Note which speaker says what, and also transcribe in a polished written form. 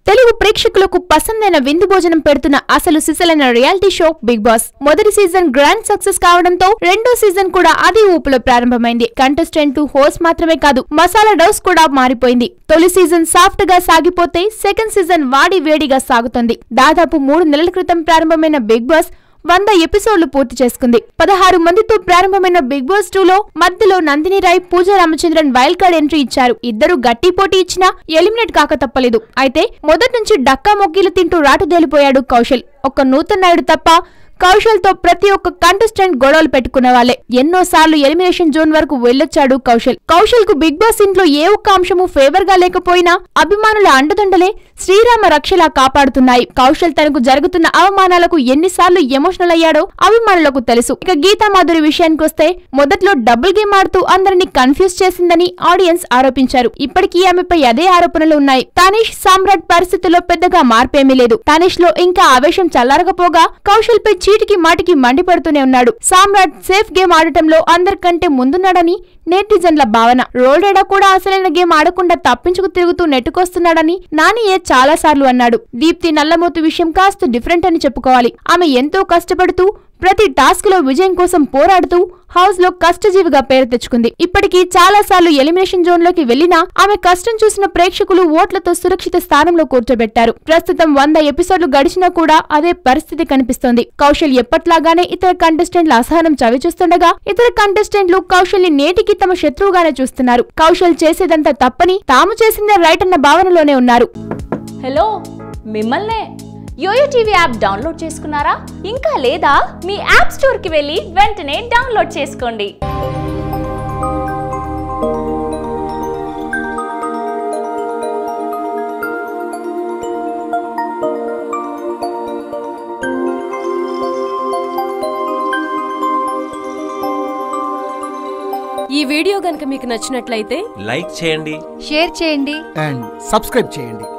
Speaker 1: తెలుగు ప్రేక్షకులకు పసందైన విందు భోజనం పెడుతున్న అసలు సిసలైన రియాలిటీ షో బిగ్ బాస్ మొదటి సీజన్ గ్రాండ్ సక్సెస్ కావడంతో రెండో సీజన్ కూడా అదే ఊపులో ప్రారంభమైంది. కంటెస్టెంట్ హోస్ట్ మాత్రమే కాదు, మసాలా డౌస్ కూడా మారిపోయింది. తొలి సీజన్ సాఫ్ట్ గా సాగిపోతే సెకండ్ సీజన్ వాడి వేడిగా సాగుతుంది. దాదాపు 3 నెలల క్రితం ప్రారంభమైన బిగ్ బాస్ 100 ఎపిసోడ్లు పూర్తి చేసుకుంది. 16 మందితో ప్రారంభమైన బిగ్ బాస్ 2లో మధ్యలో నందిని రాయ్, పూజా రామచంద్రన్ వైల్డ్ కార్డ్ ఎంట్రీ ఇచ్చారు. ఇద్దరు గట్టి పోటీ ఇచ్చినా ఎలిమినేట్ కాక తప్పలేదు. అయితే మొదటి నుంచి డక్కా మొగ్గీలు తింటూ రాటుదేలిపోయాడు కౌశల్. ఒక్క నూతన్ నాయుడు తప్ప కౌశల్ తో ప్రతి ఒక్క కంటెస్టెంట్ గొడవలు పెట్టుకునే వాళ్ళే. ఎన్నోసార్లు ఎలిమినేషన్ జోన్ వరకు వెళ్లొచ్చాడు కౌశల్ కు బిగ్ బాస్ ఇంట్లో ఏ ఒక్క అంశము ఫేవర్ గా లేకపోయినా అభిమానుల అండదండలే శ్రీరామ రక్షలా కాపాడుతున్నాయి. కౌశల్ తనకు జరుగుతున్న అవమానాలకు ఎన్నిసార్లు ఎమోషనల్ అయ్యాడో అభిమానులకు తెలుసు. ఇక గీతా మాధురి విషయానికొస్తే మొదట్లో డబుల్ గేమ్ ఆడుతూ అందరినీ కన్ఫ్యూజ్ చేసిందని ఆడియన్స్ ఆరోపించారు. ఇప్పటికీ ఆమెపై అదే ఆరోపణలు ఉన్నాయి. తనీష్ సామ్రాట్ పరిస్థితుల్లో పెద్దగా మార్పేమీ లేదు. తనీష్ లో ఇంకా ఆవేశం చల్లారకపోగా కౌశల్ పై చీటికి మాటికి మండిపడుతూనే ఉన్నాడు. సామ్రాట్ సేఫ్ గేమ్ ఆడటంలో అందరికంటే ముందున్నాడని నెటిజన్ల భావన. రోల్డేడా కూడా అసలైన గేమ్ ఆడకుండా తప్పించుకు తిరుగుతూ నెట్టుకొస్తున్నాడని నానియే చాలా సార్లు అన్నాడు. దీప్తి నల్లమోతు విషయం కాస్త డిఫరెంట్ అని చెప్పుకోవాలి. ఆమె ఎంతో కష్టపడుతూ ప్రతి టాస్క్ లో విజయం కోసం పోరాడుతూ హౌస్ లో కష్టజీవిగా పేరు తెచ్చుకుంది. ఇప్పటికీ చాలా సార్లు ఎలిమినేషన్ జోన్ లోకి వెళ్లినా ఆమె కష్టం చూసిన ప్రేక్షకులు ఓట్లతో సురక్షిత స్థానంలో కూర్చోబెట్టారు. ప్రస్తుతం 100 ఎపిసోడ్లు గడిచినా కూడా అదే పరిస్థితి కనిపిస్తోంది. కౌశల్ ఎప్పట్లాగానే ఇతర కంటెస్టెంట్ల అసహనం చవిచూస్తుండగా ఇతర కంటెస్టెంట్లు కౌశల్ ని నేటికి తమ శత్రువుగానే చూస్తున్నారు. కౌశల్ చేసేదంతా తప్పని, తాము చేసిందే రైట్ అన్న భావనలోనే ఉన్నారు.
Speaker 2: హలో, మిమ్మల్నే యోయో టీవీ యాప్ డౌన్లోడ్ చేసుకున్నారా? ఇంకా లేదా? మీ యాప్ స్టోర్ కి వెళ్ళి వెంటనే డౌన్లోడ్ చేసుకోండి.
Speaker 3: ఈ వీడియో గనుక మీకు నచ్చినట్లయితే
Speaker 4: లైక్ చేయండి,
Speaker 5: షేర్ చేయండి
Speaker 6: అండ్ సబ్స్క్రైబ్ చేయండి.